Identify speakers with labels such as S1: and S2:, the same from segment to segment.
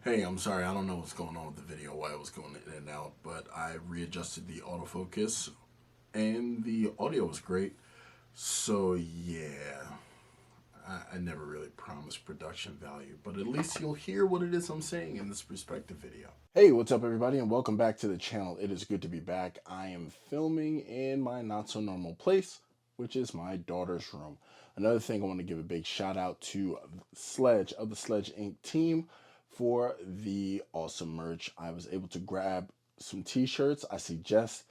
S1: Hey, I'm sorry, I don't know what's going on with the video, why it was going in and out, but I readjusted the autofocus and the audio was great. So, yeah, I never really promised production value, but at least you'll hear what it is I'm saying in this perspective video. Hey, what's up, everybody, and welcome back to the channel. It is good to be back. I am filming in my not so normal place, which is my daughter's room. Another thing, I want to give a big shout out to Sledge of the Sledge Inc. team for the awesome merch. I was able to grab some t-shirts. I suggest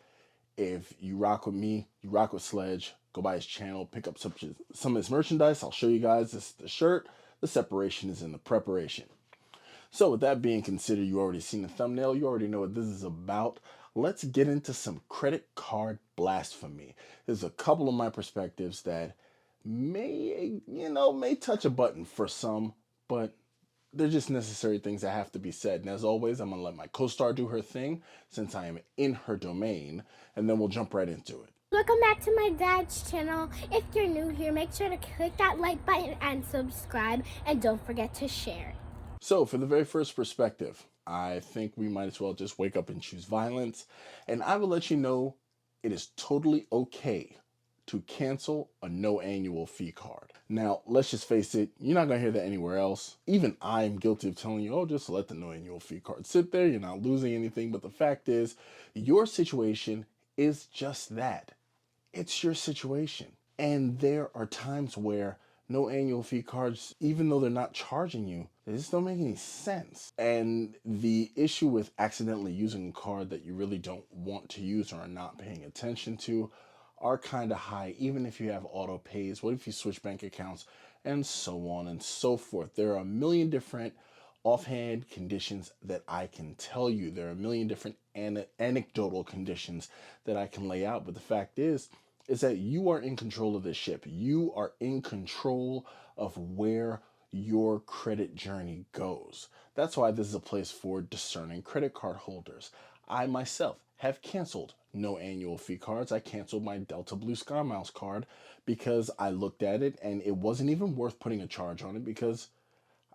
S1: if you rock with me, you rock with Sledge, go by his channel, pick up some of his merchandise. I'll show you guys. This is the shirt. The separation is in the preparation. So with that being considered, you already seen the thumbnail. You already know what this is about. Let's get into some credit card blasphemy. There's a couple of my perspectives that may touch a button for some, but they're just necessary things that have to be said. And as always, I'm going to let my co-star do her thing since I am in her domain, and then we'll jump right into it.
S2: Welcome back to my dad's channel. If you're new here, make sure to click that like button and subscribe, and don't forget to share.
S1: So for the very first perspective, I think we might as well just wake up and choose violence. And I will let you know it is totally okay to cancel a no annual fee card. Now, let's just face it, you're not going to hear that anywhere else. Even I am guilty of telling you, oh, just let the no annual fee card sit there. You're not losing anything. But the fact is, your situation is just that. It's your situation. And there are times where no annual fee cards, even though they're not charging you, they just don't make any sense. And the issue with accidentally using a card that you really don't want to use or are not paying attention to are kind of high, even if you have auto pays. What if you switch bank accounts and so on and so forth? There are a million different offhand conditions that I can tell you. There are a million different anecdotal conditions that I can lay out. But the fact is that you are in control of this ship. You are in control of where your credit journey goes. That's why this is a place for discerning credit card holders. I myself have canceled no annual fee cards. I canceled my Delta Blue Sky Miles card because I looked at it and it wasn't even worth putting a charge on it because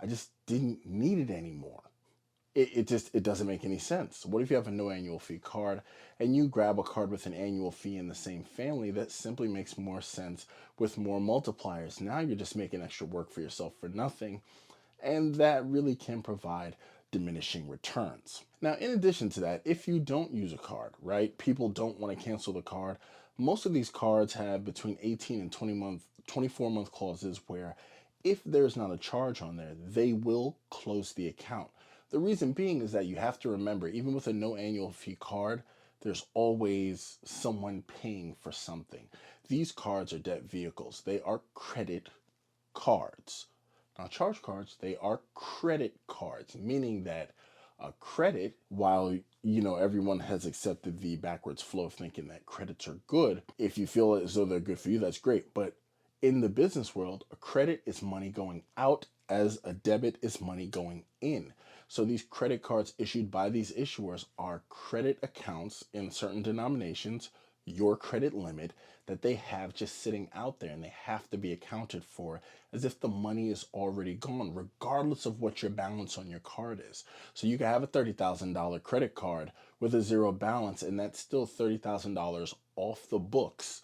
S1: I just didn't need it anymore. It doesn't make any sense. What if you have a no annual fee card and you grab a card with an annual fee in the same family? That simply makes more sense with more multipliers. Now you're just making extra work for yourself for nothing, and that really can provide diminishing returns. Now, in addition to that, if you don't use a card, right, people don't want to cancel the card. Most of these cards have between 18 and 24-month clauses where if there's not a charge on there, they will close the account. The reason being is that you have to remember, even with a no annual fee card, there's always someone paying for something. These cards are debt vehicles. They are credit cards. Not charge cards, they are credit cards, meaning that a credit, while everyone has accepted the backwards flow of thinking that credits are good, if you feel as though they're good for you, that's great. But in the business world, a credit is money going out as a debit is money going in. So these credit cards issued by these issuers are credit accounts in certain denominations, your credit limit that they have just sitting out there, and they have to be accounted for as if the money is already gone, regardless of what your balance on your card is. So you can have a $30,000 credit card with a zero balance, and that's still $30,000 off the books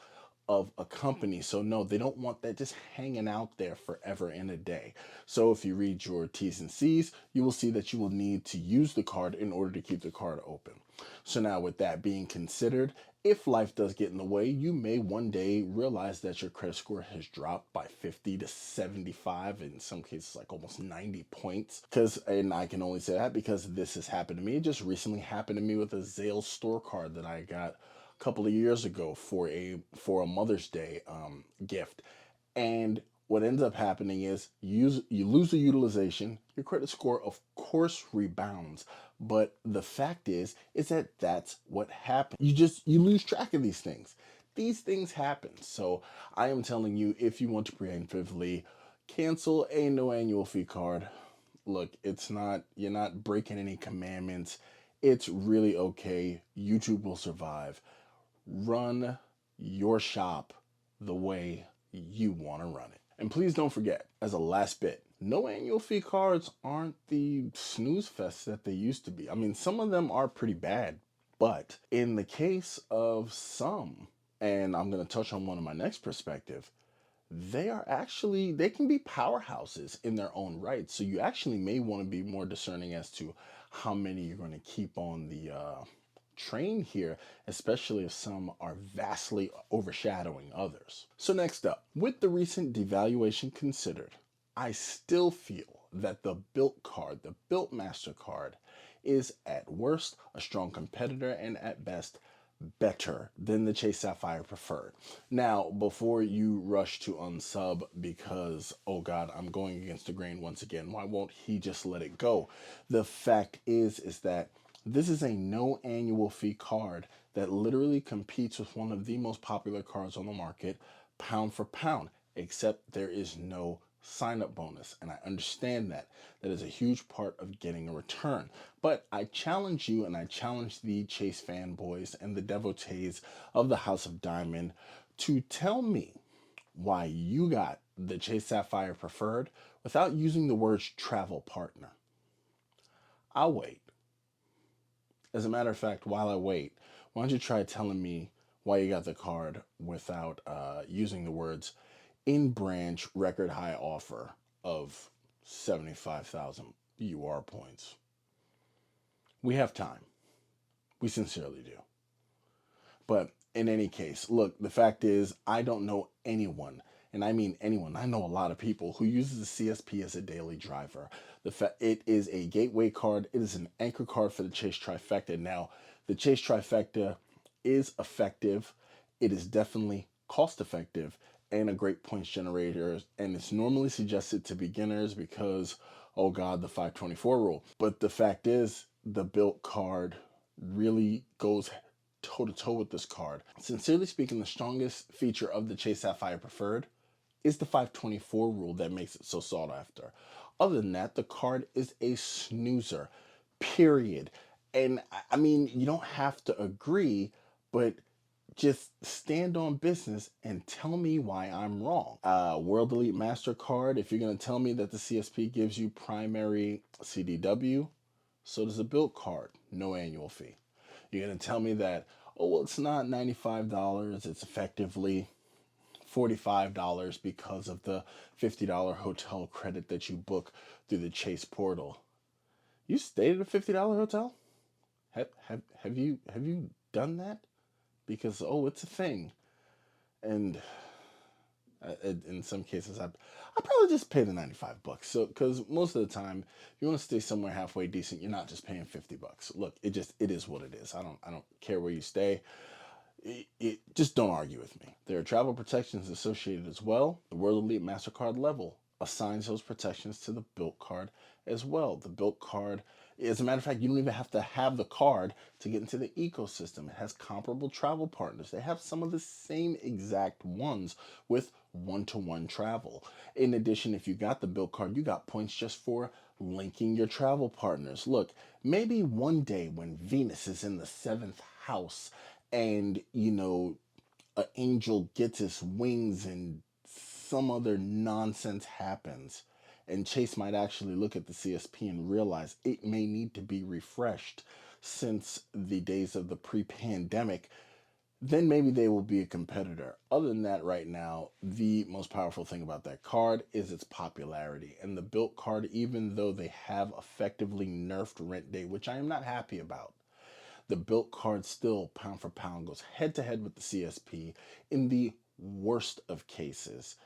S1: of a company. So no, they don't want that just hanging out there forever and a day. So if you read your T's and C's, you will see that you will need to use the card in order to keep the card open. So now with that being considered, if life does get in the way, you may one day realize that your credit score has dropped by 50 to 75, in some cases like almost 90 points. And I can only say that because this has happened to me. It just recently happened to me with a Zale store card that I got couple of years ago for a Mother's Day gift. And what ends up happening is you lose the utilization, your credit score of course rebounds, but the fact is that that's what happens. You lose track of these things. These things happen. So I am telling you, if you want to preemptively cancel a no annual fee card, look, you're not breaking any commandments. It's really okay. YouTube will survive. Run your shop the way you want to run it. And please don't forget, as a last bit, no annual fee cards aren't the snooze fest that they used to be. I mean, some of them are pretty bad, but in the case of some, and I'm going to touch on one of my next perspective, they can be powerhouses in their own right. So you actually may want to be more discerning as to how many you're going to keep on the train here, especially if some are vastly overshadowing others. So next up, with the recent devaluation considered, I still feel that the Bilt card, the Bilt MasterCard, is at worst a strong competitor and at best better than the Chase Sapphire Preferred. Now, before you rush to unsub because, oh God, I'm going against the grain once again, why won't he just let it go? The fact is that this is a no annual fee card that literally competes with one of the most popular cards on the market, pound for pound, except there is no sign up bonus. And I understand that. That is a huge part of getting a return. But I challenge you and I challenge the Chase fanboys and the devotees of the House of Diamond to tell me why you got the Chase Sapphire Preferred without using the words travel partner. I'll wait. As a matter of fact, while I wait, why don't you try telling me why you got the card without using the words in branch record high offer of 75,000 UR points? We have time. We sincerely do. But in any case, look, the fact is, I don't know anyone, and I mean anyone, I know a lot of people who uses the CSP as a daily driver. It is a gateway card. It is an anchor card for the Chase Trifecta. Now, the Chase Trifecta is effective. It is definitely cost effective and a great points generator. And it's normally suggested to beginners because, oh God, the 524 rule. But the fact is, the Bilt card really goes toe to toe with this card. Sincerely speaking, the strongest feature of the Chase Sapphire Preferred is the 524 rule that makes it so sought after. Other than that, the card is a snoozer, period. And I mean, you don't have to agree, but just stand on business and tell me why I'm wrong. World Elite MasterCard, if you're going to tell me that the CSP gives you primary CDW, so does a Bilt card, no annual fee. You're going to tell me that, oh, well, it's not $95, it's effectively $45 because of the $50 hotel credit that you book through the Chase portal. You stayed at a $50 hotel? Have you done that? Because, oh, it's a thing. And in some cases, I probably just pay the $95. So, because most of the time, if you want to stay somewhere halfway decent, you're not just paying $50. Look, it is what it is. I don't care where you stay. Just don't argue with me. There are travel protections associated as well. The World Elite MasterCard level assigns those protections to the Bilt card as well. The Bilt card, as a matter of fact, you don't even have to have the card to get into the ecosystem. It has comparable travel partners. They have some of the same exact ones with one-to-one travel. In addition, if you got the Bilt card, you got points just for linking your travel partners. Look, maybe one day when Venus is in the 7th house and, an angel gets its wings and some other nonsense happens, and Chase might actually look at the CSP and realize it may need to be refreshed since the days of the pre-pandemic, then maybe they will be a competitor. Other than that, right now, the most powerful thing about that card is its popularity. And the Bilt card, even though they have effectively nerfed Rent Day, which I am not happy about, the Bilt card still, pound for pound, goes head to head with the CSP in the worst of cases.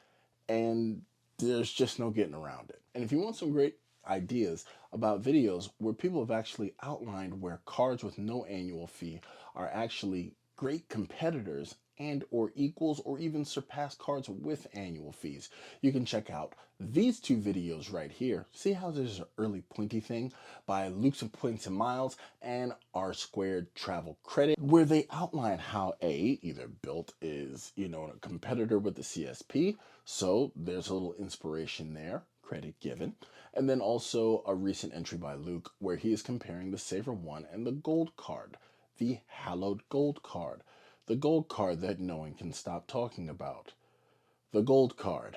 S1: And there's just no getting around it. And if you want some great ideas about videos where people have actually outlined where cards with no annual fee are actually great competitors and or equals or even surpass cards with annual fees, you can check out these two videos right here. See how there's an early pointy thing by Luke's and Points and Miles and R Squared Travel Credit, where they outline how either Bilt is, a competitor with the CSP, so there's a little inspiration there, credit given. And then also a recent entry by Luke where he is comparing the Saver 1 and the Gold card, the hallowed Gold card, the Gold card that no one can stop talking about. The Gold card.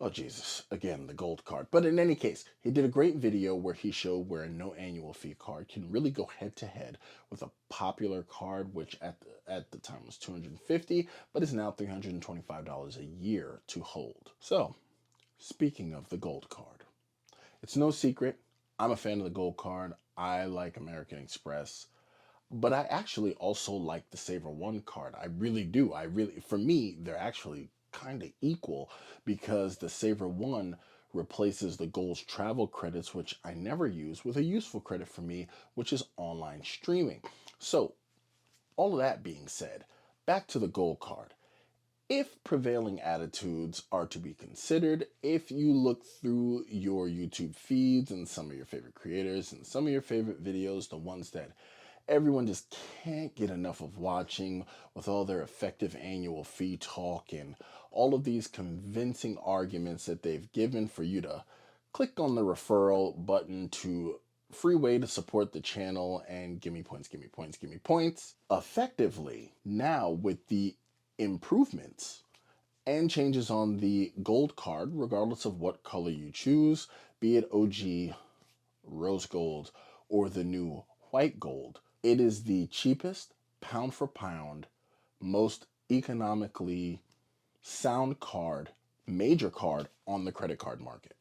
S1: Oh, Jesus. Again, the gold card. But in any case, he did a great video where he showed where a no annual fee card can really go head to head with a popular card, which at the time was $250, but is now $325 a year to hold. So, speaking of the gold card, it's no secret, I'm a fan of the gold card. I like American Express. But I actually also like the Saver One card. I really do. For me, they're actually kind of equal because the Saver One replaces the Gold's travel credits, which I never use, with a useful credit for me, which is online streaming. So, all of that being said, back to the Gold card. If prevailing attitudes are to be considered, if you look through your YouTube feeds and some of your favorite creators and some of your favorite videos, the ones that everyone just can't get enough of watching with all their effective annual fee talk and all of these convincing arguments that they've given for you to click on the referral button to free way to support the channel and give me points, give me points, give me points. Effectively, now with the improvements and changes on the gold card, regardless of what color you choose, be it OG, rose gold, or the new white gold, it is the cheapest, pound for pound, most economically sound card, major card on the credit card market.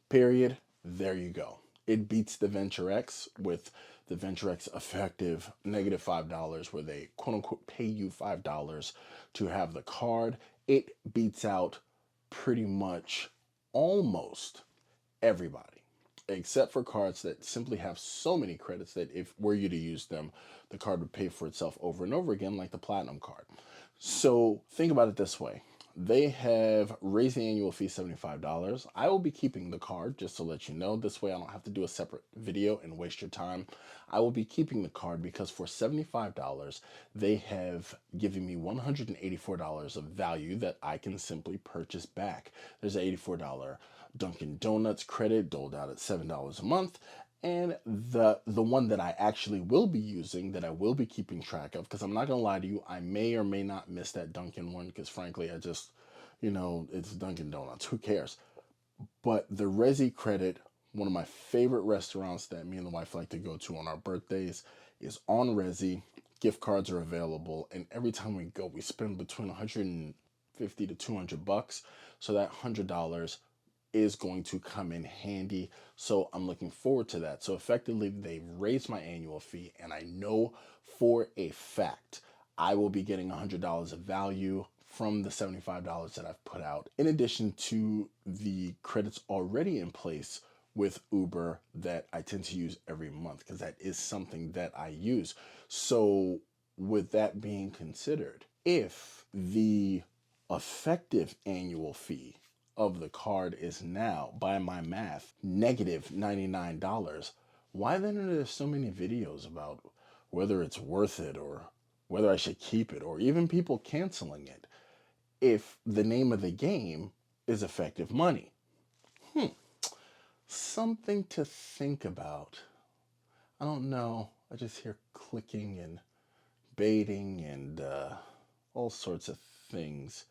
S1: Period. There you go. It beats the Venture X with the Venture X effective -$5 where they quote unquote pay you $5 to have the card. It beats out pretty much almost everybody, except for cards that simply have so many credits that if were you to use them, the card would pay for itself over and over again, like the Platinum card. So think about it this way. They have raised the annual fee $75. I will be keeping the card, just to let you know. This way I don't have to do a separate video and waste your time. I will be keeping the card because for $75, they have given me $184 of value that I can simply purchase back. There's an $84 Dunkin' Donuts credit doled out at $7 a month. And the one that I actually will be using, that I will be keeping track of, because I'm not going to lie to you, I may or may not miss that Dunkin' one, because frankly, I just, it's Dunkin' Donuts. Who cares? But the Resi credit, one of my favorite restaurants that me and the wife like to go to on our birthdays, is on Resi. Gift cards are available. And every time we go, we spend between $150 to $200. So that $100 is going to come in handy. So I'm looking forward to that. So effectively, they've raised my annual fee, and I know for a fact I will be getting $100 of value from the $75 that I've put out, in addition to the credits already in place with Uber that I tend to use every month, because that is something that I use. So with that being considered, if the effective annual fee of the card is now, by my math, -$99, why then are there so many videos about whether it's worth it or whether I should keep it, or even people canceling it, if the name of the game is effective money? Something to think about. I don't know. I just hear clicking and baiting and all sorts of things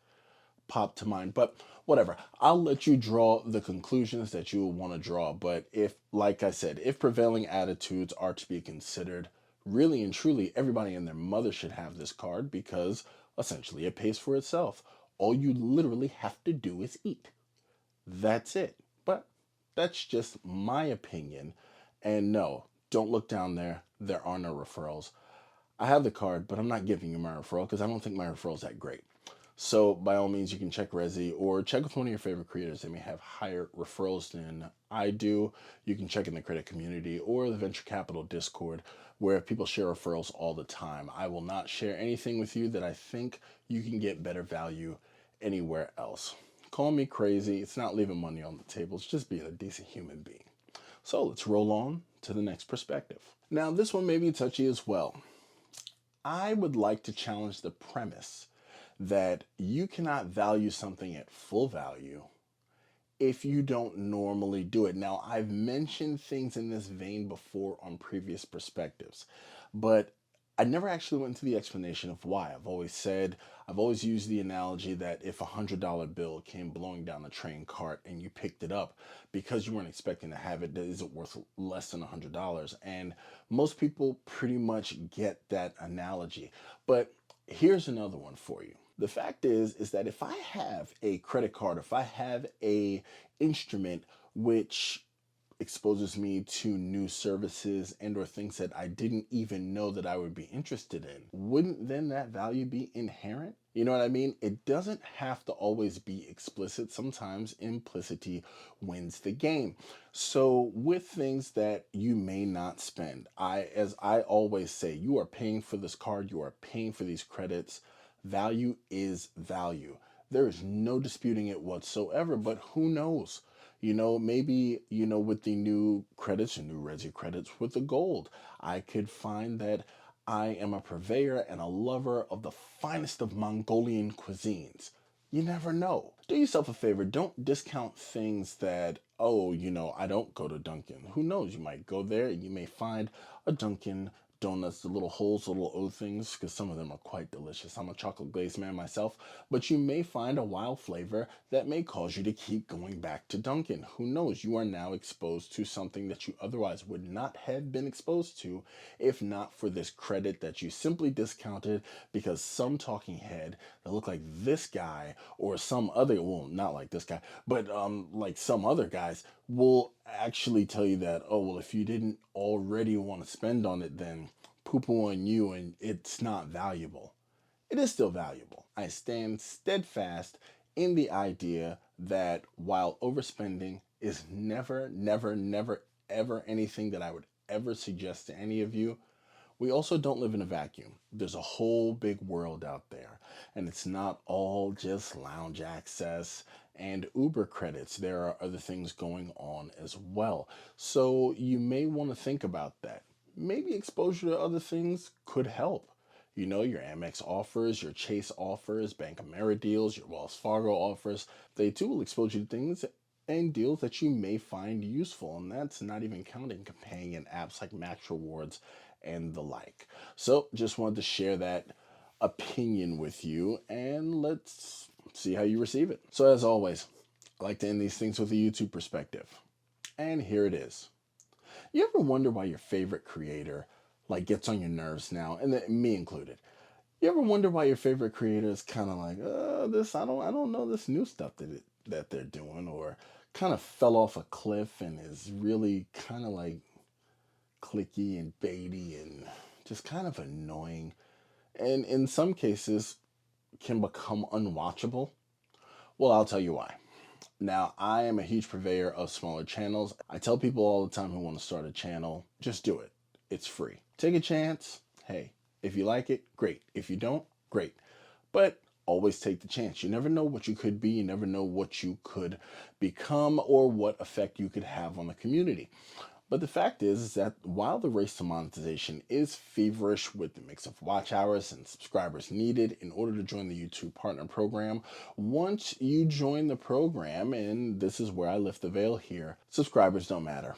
S1: pop to mind, but whatever. I'll let you draw the conclusions that you will want to draw. But if, like I said, if prevailing attitudes are to be considered, really and truly, everybody and their mother should have this card, because essentially it pays for itself. All you literally have to do is eat. That's it. But that's just my opinion. And no, don't look down there. There are no referrals. I have the card, but I'm not giving you my referral because I don't think my referral is that great. So by all means, you can check Resi or check with one of your favorite creators. They may have higher referrals than I do. You can check in the credit community or the venture capital Discord, where people share referrals all the time. I will not share anything with you that I think you can get better value anywhere else. Call me crazy. It's not leaving money on the table. It's just being a decent human being. So let's roll on to the next perspective. Now, this one may be touchy as well. I would like to challenge the premise that you cannot value something at full value if you don't normally do it. Now, I've mentioned things in this vein before on previous perspectives, but I never actually went into the explanation of why. I've always used the analogy that if $100 bill came blowing down a train cart and you picked it up because you weren't expecting to have it, is it worth less than $100? And most people pretty much get that analogy. But here's another one for you. The fact is that if I have a credit card, if I have a instrument which exposes me to new services and or things that I didn't even know that I would be interested in, wouldn't then that value be inherent? You know what I mean? It doesn't have to always be explicit. Sometimes implicity wins the game. So with things that you may not spend, as I always say, you are paying for this card, you are paying for these credits. Value is value. There is no disputing it whatsoever, but who knows? Maybe, with the new credits and new Resi credits with the gold, I could find that I am a purveyor and a lover of the finest of Mongolian cuisines. You never know. Do yourself a favor. Don't discount things that, oh, I don't go to Dunkin'. Who knows? You might go there and you may find a Dunkin' Donuts, the little holes, the little O things, because some of them are quite delicious. I'm a chocolate glazed man myself, but you may find a wild flavor that may cause you to keep going back to Dunkin'. Who knows? You are now exposed to something that you otherwise would not have been exposed to if not for this credit that you simply discounted because some talking head that looked like this guy or some other, well, not like this guy, but like some other guys will actually tell you that, oh, well, if you didn't already want to spend on it, then poo-poo on you and it's not valuable. It is still valuable. I stand steadfast in the idea that while overspending is never, never, never, ever anything that I would ever suggest to any of you, we also don't live in a vacuum. There's a whole big world out there, and it's not all just lounge access and Uber credits. There are other things going on as well. So you may want to think about that. Maybe exposure to other things could help. Your Amex offers, your Chase offers, Bank of America deals, your Wells Fargo offers. They too will expose you to things and deals that you may find useful. And that's not even counting companion apps like Max Rewards and the like. So just wanted to share that opinion with you, and let's see how you receive it. So as always, I like to end these things with a YouTube perspective. And here it is. You ever wonder why your favorite creator gets on your nerves now, and me included? You ever wonder why your favorite creator is kind of like, this I don't know this new stuff that they're doing, or kind of fell off a cliff and is really kind of like clicky and baity and just kind of annoying, and in some cases can become unwatchable? Well, I'll tell you why. Now, I am a huge purveyor of smaller channels. I tell people all the time who want to start a channel, just do it. It's free. Take a chance. Hey, if you like it, great. If you don't, great. But always take the chance. You never know what you could be. You never know what you could become or what effect you could have on the community. But the fact is that while the race to monetization is feverish with the mix of watch hours and subscribers needed in order to join the YouTube Partner Program, once you join the program, and this is where I lift the veil here, subscribers don't matter.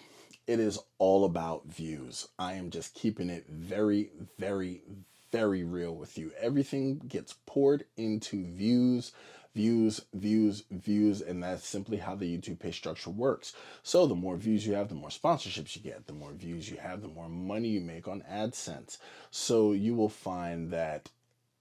S1: It is all about views. I am just keeping it very, very, very real with you. Everything gets poured into views, and that's simply how the YouTube pay structure works. So the more views you have, the more sponsorships you get. The more views you have, the more money you make on AdSense. So you will find that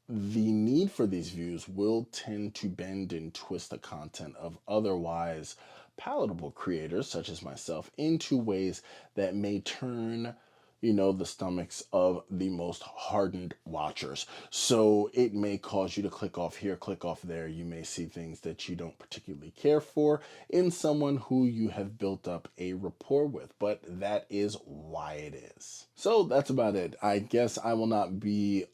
S1: the need for these views will tend to bend and twist the content of otherwise palatable creators such as myself into ways that may turn the stomachs of the most hardened watchers. So it may cause you to click off here, click off there. You may see things that you don't particularly care for in someone who you have built up a rapport with, but that is why it is. So that's about it. I guess I will not be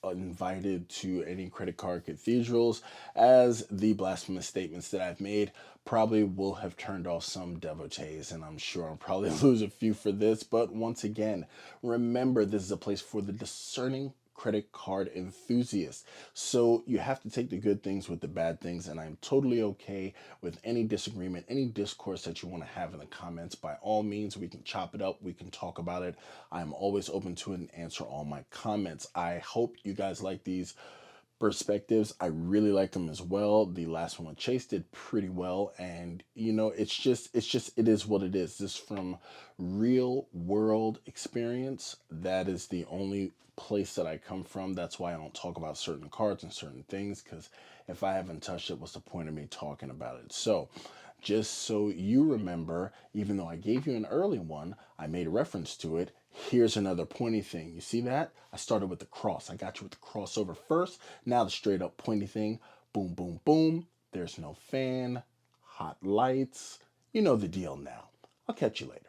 S1: invited to any credit card cathedrals, as the blasphemous statements that I've made probably will have turned off some devotees, and I'm sure I'll probably lose a few for this. But once again, remember, this is a place for the discerning credit card enthusiast. So you have to take the good things with the bad things, and I'm totally okay with any disagreement, any discourse that you want to have in the comments. By all means, we can chop it up, we can talk about it. I'm always open to it and answer all my comments. I hope you guys like these perspectives. I really like them as well. The last one with Chase did pretty well, and it is what it is. This from real world experience. That is the only place that I come from. That's why I don't talk about certain cards and certain things, because if I haven't touched it, what's the point of me talking about it? So just so you remember, even though I gave you an early one, I made a reference to it. Here's another pointy thing. You see that? I started with the cross. I got you with the crossover first. Now the straight up pointy thing. Boom, boom, boom. There's no fan. Hot lights. You know the deal now. I'll catch you later.